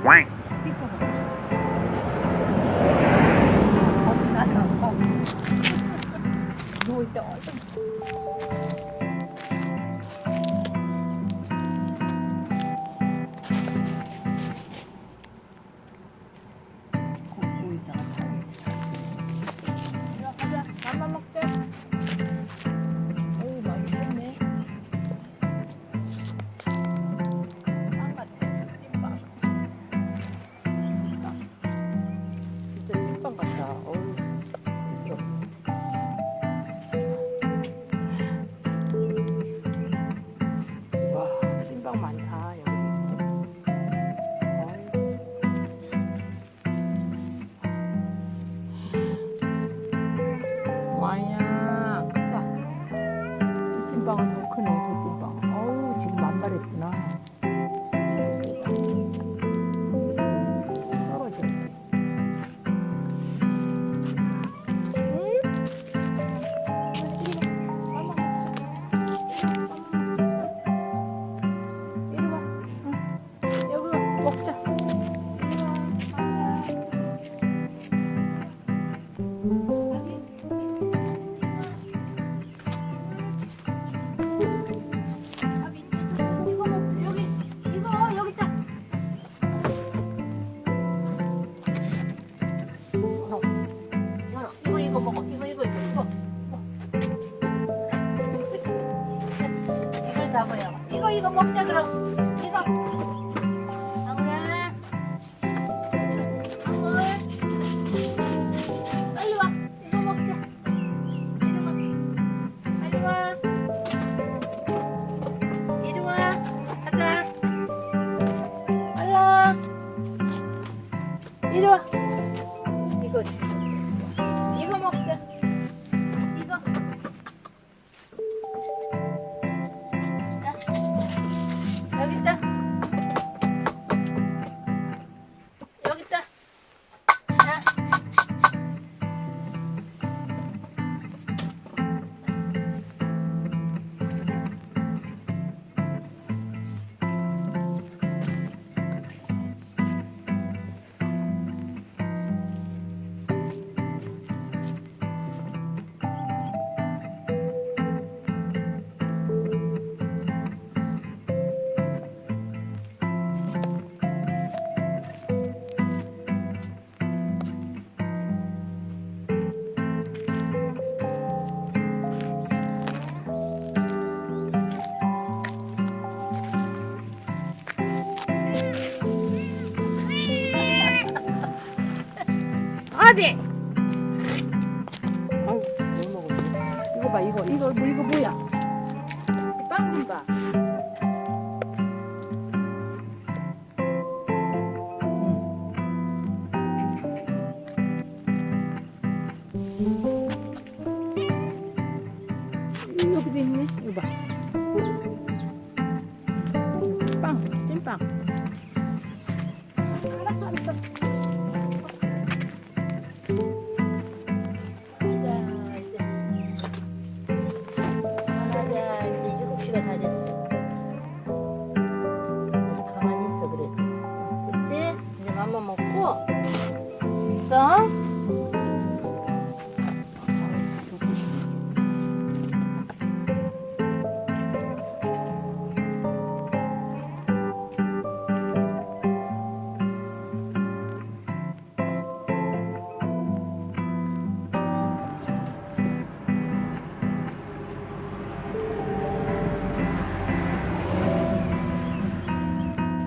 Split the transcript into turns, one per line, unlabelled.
스티커가 겁이 나요. 누울 때 얼른 고기다가 잘. 야, 가자. 밥만 먹자. 어우, 맛있겠네. 빵 같아. 찐빵. 진짜 찐빵 같다. 어우, 맛있어. 와, 찐빵 많다, 여기. 와야, 크다. 이 찐빵은 더 크네, 저 찐빵. 어우, 지금 만발했구나. 떨어져. 이리 와. 응. 여기 와. 먹자. 이거 먹어. 이거. 이걸 잡아요. 이거 먹자 그럼. 이거. 방울아. 방울. 빨리 와. 이거 먹자. 이리 와. 빨리 와. 이리 와. 가자. 얼른. 이리 와. 이거 먹자. 이거. 자, 여기 있다. 여기 있다. 자. 어디? 아우, 뭘 먹었지? 이거 봐, 이거 뭐야? 빵 좀 봐. 여기도 있네. 이거 봐. 찐빵. 알았어. 다 됐어. 가만히 있어 그래도. 됐지? 이제 맘마 먹고 있어.